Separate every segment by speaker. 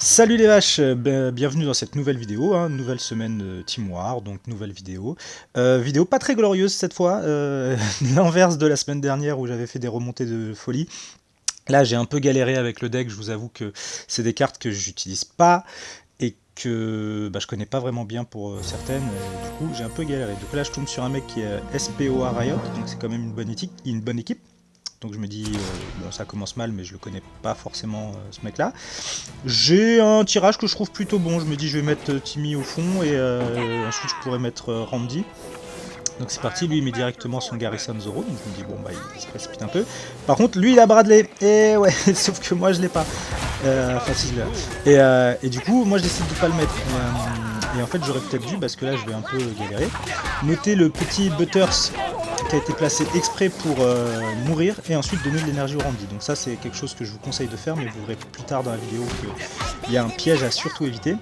Speaker 1: Salut les vaches, bienvenue dans cette nouvelle vidéo, hein, nouvelle semaine de Team War, donc nouvelle vidéo. Vidéo pas très glorieuse cette fois, l'inverse de la semaine dernière où j'avais fait des remontées de folie. Là j'ai un peu galéré avec le deck, je vous avoue que c'est des cartes que j'utilise pas et que je connais pas vraiment bien pour certaines, du coup j'ai un peu galéré. Donc là je tombe sur un mec qui est SPOA Riot, donc c'est quand même une bonne équipe. Donc je me dis, bon ça commence mal mais je le connais pas forcément ce mec là. J'ai un tirage que je trouve plutôt bon, je me dis je vais mettre Timmy au fond et ensuite je pourrais mettre Randy. Donc c'est parti, lui il met directement son Garrison Zoro, donc je me dis bon bah il se précipite un peu. Par contre lui il a Bradley, et ouais, sauf que moi je l'ai pas. Enfin si je l'ai. Et du coup moi je décide de pas le mettre. Et en fait j'aurais peut-être dû, parce que là je vais un peu galérer, noter le petit Butters qui a été placé exprès pour mourir et ensuite donner de l'énergie au Randy. Donc ça c'est quelque chose que je vous conseille de faire, mais vous verrez plus tard dans la vidéo qu'il y a un piège à surtout éviter.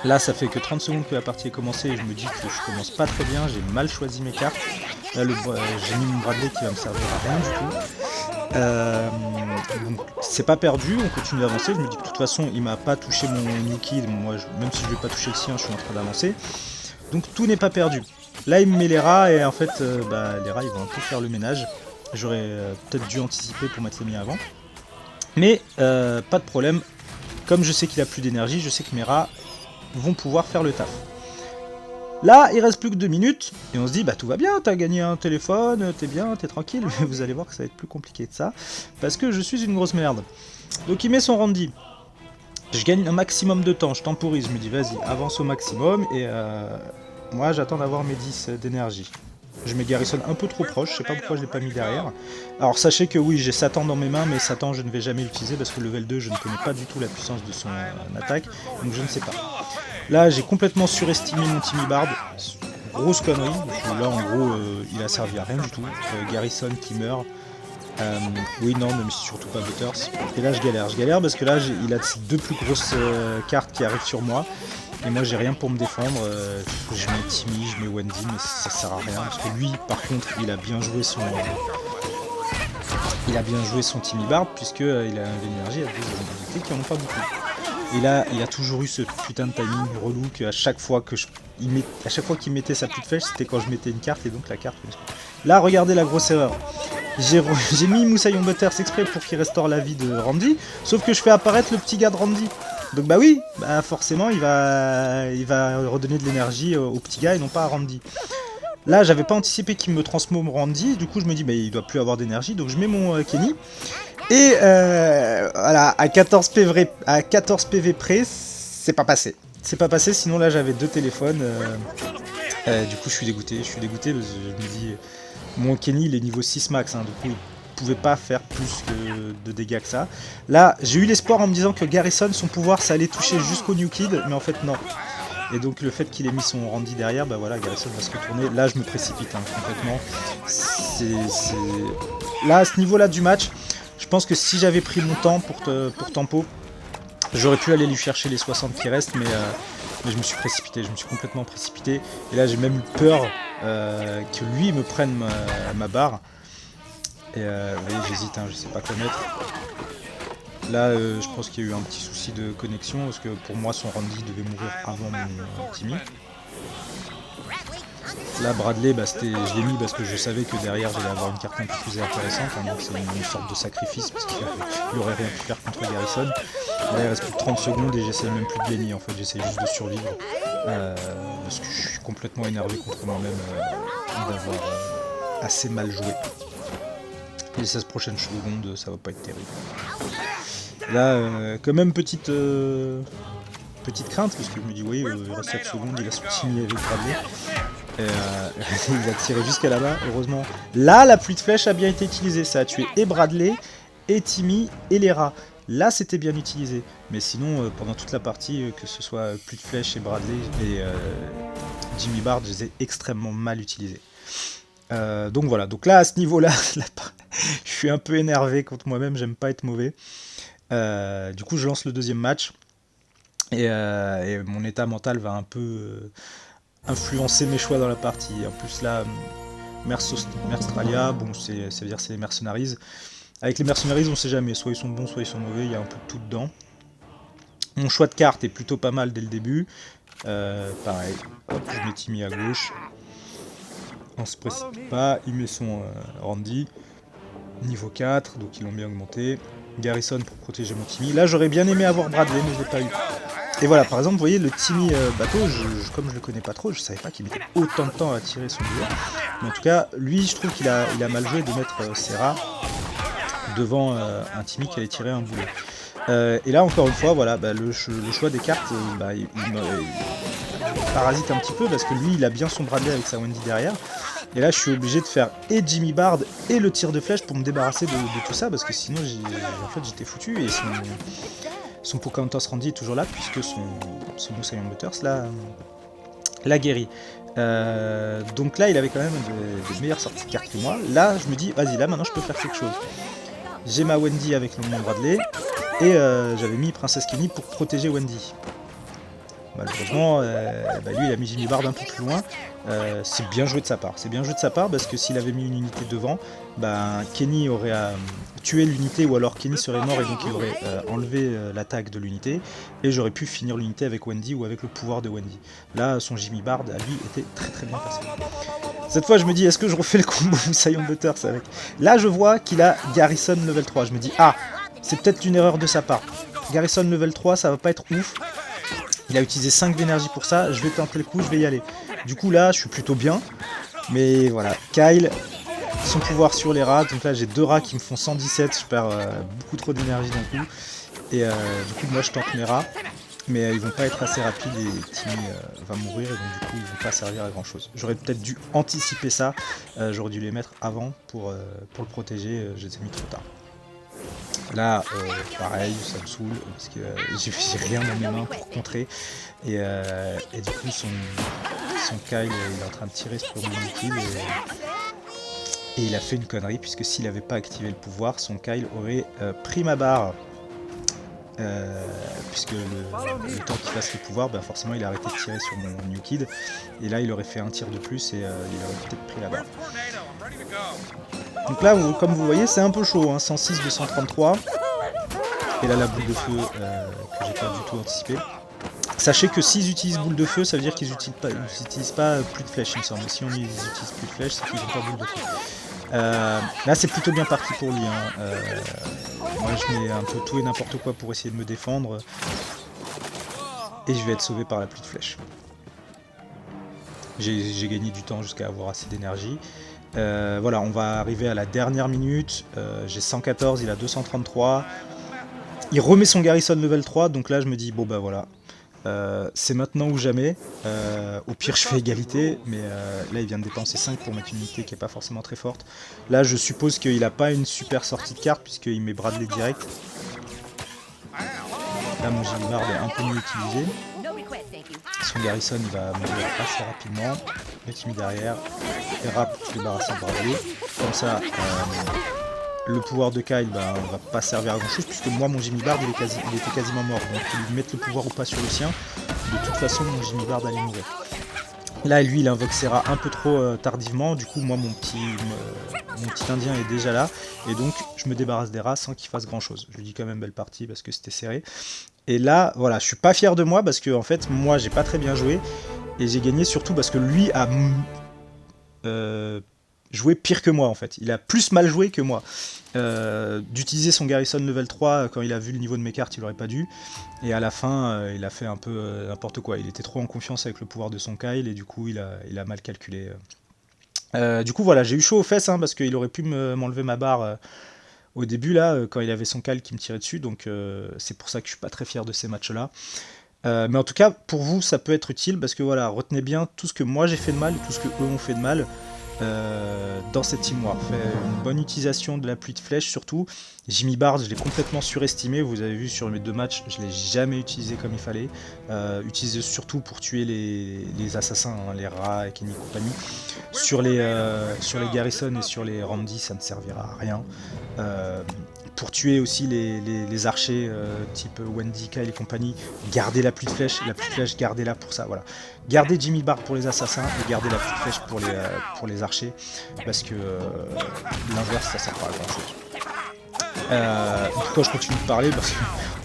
Speaker 1: Là ça fait que 30 secondes que la partie est commencée et je me dis que je commence pas très bien, j'ai mal choisi mes cartes. Là j'ai mis mon Bradley qui va me servir à rien du tout. Donc c'est pas perdu, on continue d'avancer, je me dis que de toute façon il m'a pas touché mon Yuki, moi même si je vais pas toucher le sien je suis en train d'avancer. Donc tout n'est pas perdu. Là il me met les rats et en fait les rats ils vont un peu faire le ménage. J'aurais peut-être dû anticiper pour mettre les miens avant. Mais pas de problème, comme je sais qu'il a plus d'énergie, je sais que mes rats vont pouvoir faire le taf. Là, il reste plus que 2 minutes, et on se dit, bah tout va bien, t'as gagné un téléphone, t'es bien, t'es tranquille, mais vous allez voir que ça va être plus compliqué de ça, parce que je suis une grosse merde. Donc il met son Randy, je gagne un maximum de temps, je temporise, je me dis, vas-y, avance au maximum, et moi j'attends d'avoir mes 10 d'énergie. Je mets Garrison un peu trop proche, je sais pas pourquoi je l'ai pas mis derrière. Alors sachez que oui, j'ai Satan dans mes mains, mais Satan je ne vais jamais l'utiliser, parce que level 2, je ne connais pas du tout la puissance de son attaque, donc je ne sais pas. Là, j'ai complètement surestimé mon Timmy Bard. Grosse connerie. Là, en gros, il a servi à rien du tout. Garrison qui meurt. Oui, non, mais surtout pas Butters. Et là, je galère parce que là, il a ses deux plus grosses cartes qui arrivent sur moi. Et moi, j'ai rien pour me défendre. Je mets Timmy, je mets Wendy, mais ça sert à rien. Parce que lui, par contre, il a bien joué son Timmy Bard, puisqu'il a l'énergie à deux habilités qui en ont pas beaucoup. Et là, il a toujours eu ce putain de timing relou qu'à chaque fois qu'il mettait sa petite flèche, c'était quand je mettais une carte et donc la carte. Là, regardez la grosse erreur. J'ai mis Moussaillon Butters exprès pour qu'il restaure la vie de Randy, sauf que je fais apparaître le petit gars de Randy. Donc bah oui, forcément il va redonner de l'énergie au petit gars et non pas à Randy. Là, j'avais pas anticipé qu'il me transforme Randy, du coup je me dis bah il doit plus avoir d'énergie, donc je mets mon Kenny. Et voilà, à 14 PV près, c'est pas passé. C'est pas passé, sinon là j'avais deux téléphones. Du coup je suis dégoûté parce que je me dis, mon Kenny il est niveau 6 max, hein, du coup il pouvait pas faire plus de dégâts que ça. Là j'ai eu l'espoir en me disant que Garrison, son pouvoir ça allait toucher jusqu'au New Kid, mais en fait non. Et donc le fait qu'il ait mis son Randy derrière, bah voilà, Garrison va se retourner. Là je me précipite complètement. Là à ce niveau là du match, je pense que si j'avais pris mon temps pour tempo, j'aurais pu aller lui chercher les 60 qui restent, mais je me suis précipité, je me suis complètement précipité. Et là j'ai même eu peur que lui me prenne ma barre. Et vous voyez, j'hésite, je sais pas quoi mettre. Là je pense qu'il y a eu un petit souci de connexion, parce que pour moi son Randy devait mourir avant mon Timmy. Là Bradley, je l'ai mis parce que je savais que derrière j'allais avoir une carte un peu plus intéressante, donc c'est une sorte de sacrifice parce qu'il aurait rien pu faire contre Garrison. Là il reste plus de 30 secondes et j'essaie même plus de gagner, en fait j'essaie juste de survivre parce que je suis complètement énervé contre moi-même d'avoir assez mal joué. Les 16 prochaines secondes ça va pas être terrible. Là quand même petite crainte parce que je me dis oui il reste 7 secondes, il a son Timmy avec Bradley. Il a tiré jusqu'à là-bas, heureusement. Là, la pluie de flèches a bien été utilisée. Ça a tué et Bradley, et Timmy, et les rats. Là, c'était bien utilisé. Mais sinon, pendant toute la partie, que ce soit pluie de flèches et Bradley et Jimmy Bard, je les ai extrêmement mal utilisés. Donc voilà. Donc là, à ce niveau-là, je suis un peu énervé contre moi-même. J'aime pas être mauvais. Du coup, je lance le deuxième match. Et mon état mental va un peu influencer mes choix dans la partie. En plus là, Merstralia, bon ça veut dire c'est les mercenaries. Avec les mercenaries on sait jamais, soit ils sont bons, soit ils sont mauvais, il y a un peu de tout dedans. Mon choix de carte est plutôt pas mal dès le début. Pareil, hop, je mets Timmy à gauche. On se précipite pas, il met son Randy. Niveau 4, donc ils l'ont bien augmenté. Garrison pour protéger mon Timmy. Là j'aurais bien aimé avoir Bradley, mais je l'ai pas eu. Et voilà, par exemple, vous voyez, le Timmy bateau, comme je le connais pas trop, je savais pas qu'il mettait autant de temps à tirer son duel. Mais en tout cas, lui, je trouve qu'il a mal joué de mettre Serra devant un Timmy qui allait tirer un boulet. Et là, encore une fois, voilà, le choix des cartes, il parasite un petit peu parce que lui, il a bien son Bradley avec sa Wendy derrière. Et là, je suis obligé de faire et Jimmy Bard et le tir de flèche pour me débarrasser de tout ça parce que sinon, en fait, j'étais foutu. Et son Pocahontas Randy est toujours là puisque son Usain Butters l'a guéri. Donc là, il avait quand même des meilleures sorties de cartes que moi. Là, je me dis, vas-y, là, maintenant, je peux faire quelque chose. J'ai ma Wendy avec mon Bradley et j'avais mis Princesse Kenny pour protéger Wendy. Malheureusement, lui il a mis Jimmy Bard un peu plus loin. C'est bien joué de sa part. C'est bien joué de sa part parce que s'il avait mis une unité devant, Kenny aurait tué l'unité ou alors Kenny serait mort et donc il aurait enlevé l'attaque de l'unité et j'aurais pu finir l'unité avec Wendy ou avec le pouvoir de Wendy. Là, son Jimmy Bard à lui était très très bien passé. Cette fois, je me dis, est-ce que je refais le combo Usain Butters avec... Là, je vois qu'il a Garrison level 3. Je me dis, ah, c'est peut-être une erreur de sa part. Garrison level 3, ça va pas être ouf. Il a utilisé 5 d'énergie pour ça, je vais tenter le coup, je vais y aller. Du coup là, je suis plutôt bien. Mais voilà, Kyle, son pouvoir sur les rats. Donc là, j'ai 2 rats qui me font 117, je perds beaucoup trop d'énergie d'un coup. Et du coup, moi, je tente mes rats. Mais ils vont pas être assez rapides et Timmy va mourir. Et donc du coup, ils vont pas servir à grand chose. J'aurais peut-être dû anticiper ça. J'aurais dû les mettre avant pour le protéger. Je les ai mis trop tard. Là, pareil, ça me saoule parce que j'ai rien dans mes mains pour contrer. Et du coup, son Kyle, il est en train de tirer sur mon liquide et il a fait une connerie puisque s'il n'avait pas activé le pouvoir, son Kyle aurait pris ma barre. Puisque le temps qu'il fasse le pouvoir, forcément il a arrêté de tirer sur mon New Kid. Et là, il aurait fait un tir de plus et il aurait peut-être pris la barre. Donc là, comme vous voyez, c'est un peu chaud, hein, 106, 233. Et là, la boule de feu que j'ai pas du tout anticipé. Sachez que s'ils utilisent boule de feu, ça veut dire qu'ils n'utilisent pas plus de flèches, il me semble. Si on ils utilisent plus de flèches, c'est qu'ils n'ont pas boule de feu. Là, c'est plutôt bien parti pour lui. Hein. Moi, je mets un peu tout et n'importe quoi pour essayer de me défendre. Et je vais être sauvé par la pluie de flèches. J'ai gagné du temps jusqu'à avoir assez d'énergie. Voilà, on va arriver à la dernière minute. J'ai 114, il a 233. Il remet son Garrison level 3, donc là je me dis, bon bah voilà. C'est maintenant ou jamais. Au pire je fais égalité, mais là il vient de dépenser 5 pour mettre une unité qui n'est pas forcément très forte. Là je suppose qu'il n'a pas une super sortie de carte, puisqu'il met Bradley direct. Là mon Jimmy Bard est un peu mieux utilisé. Son Garrison il va mourir assez rapidement. Le Timmy derrière. Et rap pour se débarrasser de Bradley. Comme ça, le pouvoir de Kyle va pas servir à grand chose, puisque moi mon Jimmy Bard il était quasiment mort. Donc lui mettre le pouvoir ou pas sur le sien, de toute façon mon Jimmy Bard allait mourir. Là lui il invoque Serra un peu trop tardivement, du coup moi mon petit indien est déjà là, et donc je me débarrasse des rats sans qu'il fasse grand chose. Je lui dis quand même belle partie parce que c'était serré. Et là voilà, je suis pas fier de moi parce que en fait moi j'ai pas très bien joué, et j'ai gagné surtout parce que lui a joué pire que moi en fait. Il a plus mal joué que moi. D'utiliser son Garrison level 3 quand il a vu le niveau de mes cartes, il aurait pas dû. Et à la fin, il a fait un peu n'importe quoi. Il était trop en confiance avec le pouvoir de son Kyle et du coup, il a mal calculé. Du coup, voilà, j'ai eu chaud aux fesses hein, parce qu'il aurait pu m'enlever ma barre au début là, quand il avait son Kyle qui me tirait dessus. Donc c'est pour ça que je suis pas très fier de ces matchs-là. Mais en tout cas, pour vous, ça peut être utile parce que voilà, retenez bien tout ce que moi j'ai fait de mal et tout ce que eux ont fait de mal. Dans cette team war. Fait une bonne utilisation de la pluie de flèches surtout. Jimmy Bard, je l'ai complètement surestimé. Vous avez vu sur mes 2 matchs, je l'ai jamais utilisé comme il fallait. Utilisé surtout pour tuer les assassins, hein, les rats et Kenny et compagnie. Sur les Garrison et sur les Randy, ça ne servira à rien. Pour tuer aussi les archers type Wendy, Kyle et compagnie, gardez la pluie de flèches, gardez-la pour ça, voilà. Gardez Jimmy Bard pour les assassins et gardez la pluie de flèches pour les archers, parce que l'inverse ça sert pas à grand chose. Pourquoi je continue de parler? Parce que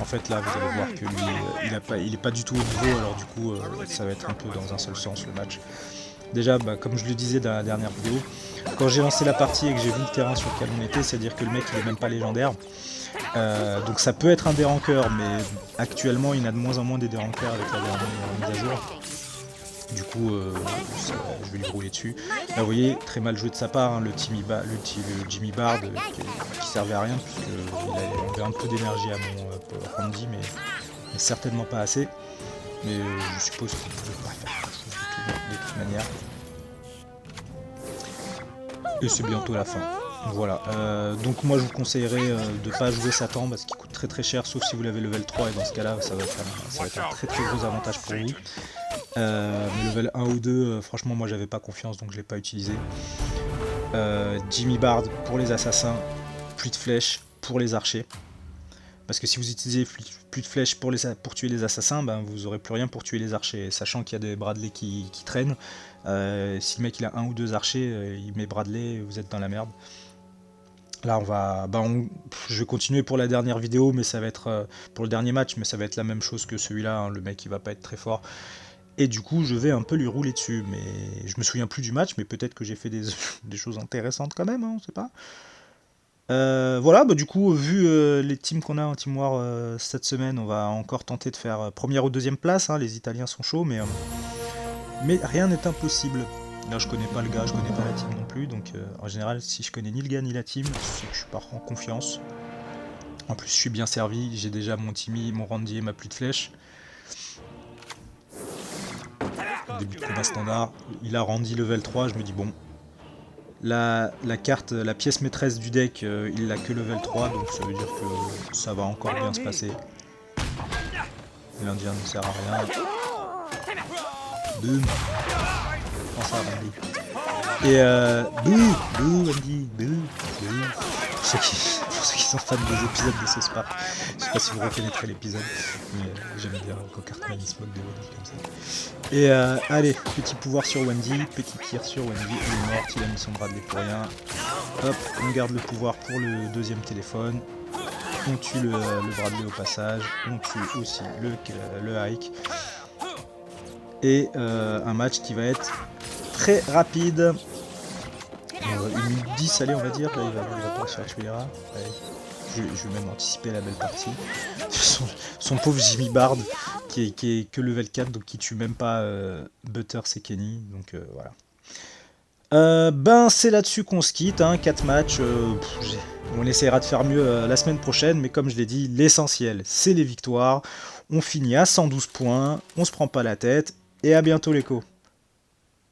Speaker 1: en fait là vous allez voir que lui il est pas du tout au niveau, alors du coup ça va être un peu dans un seul sens le match. Déjà comme je le disais dans la dernière vidéo, quand j'ai lancé la partie et que j'ai vu le terrain sur lequel on était, c'est à dire que le mec il est même pas légendaire. Donc ça peut être un dérankeur, mais actuellement il y en a de moins en moins des dérankeurs avec la dernière mise à jour. Du coup, je vais lui rouler dessus. Là, vous voyez, très mal joué de sa part, hein, le Jimmy Bard qui servait à rien, puisqu'il enlevait un peu d'énergie à mon Randy, mais certainement pas assez. Mais je suppose qu'il ne pouvait pas faire grand chose de toute manière. Et c'est bientôt la fin. Voilà, donc moi je vous conseillerais de ne pas jouer Satan parce qu'il coûte très cher, sauf si vous l'avez level 3, et dans ce cas là ça va être un très gros avantage pour vous. Mais level 1 ou 2, franchement moi j'avais pas confiance donc je l'ai pas utilisé. Jimmy Bard pour les assassins, plus de flèches pour les archers. Parce que si vous utilisez plus de flèches pour tuer les assassins, ben, vous aurez plus rien pour tuer les archers. Sachant qu'il y a des Bradley qui traînent, si le mec il a 1 ou 2 archers, il met Bradley, vous êtes dans la merde. Là je vais continuer pour la dernière vidéo, mais ça va être pour le dernier match, mais ça va être la même chose que celui-là, hein. Le mec il va pas être très fort. Et du coup je vais un peu lui rouler dessus, mais je me souviens plus du match, mais peut-être que j'ai fait des choses intéressantes quand même, hein, on sait pas. Voilà, du coup, vu les teams qu'on a en Team War cette semaine, on va encore tenter de faire première ou deuxième place, hein, les Italiens sont chauds, mais rien n'est impossible. Là je connais pas le gars, je connais pas la team non plus, donc en général si je connais ni le gars ni la team, c'est que je suis pas en confiance. En plus je suis bien servi, j'ai déjà mon Timmy, mon Randy et ma pluie de flèches. Début de combat standard, il a Randy level 3, je me dis bon, la carte, la pièce maîtresse du deck, il l'a que level 3, donc ça veut dire que ça va encore bien se passer. L'Indien ne sert à rien. Boum. Prends ça, Randy. Et bouh, Andy, bouh. Pour ceux qui sont fans des épisodes de South Park, je sais pas si vous reconnaîtrez l'épisode, mais j'aime bien quand Cartman se moque de Wendy comme ça. Et allez, petit pouvoir sur Wendy, petit tir sur Wendy, il est mort, il a mis son Bradley pour rien. Hop, on garde le pouvoir pour le deuxième téléphone. On tue le Bradley au passage, on tue aussi le Hike. Et un match qui va être très rapide. 1 minute 10, allez, on va dire. Là, il va pas se faire tuer là. Allez, je vais même anticiper la belle partie. Son pauvre Jimmy Bard, qui est que level 4, donc qui tue même pas Butters et Kenny. Donc voilà. C'est là-dessus qu'on se quitte. Hein, 4 matchs. On essaiera de faire mieux la semaine prochaine, mais comme je l'ai dit, l'essentiel, c'est les victoires. On finit à 112 points. On se prend pas la tête. Et à bientôt, les co.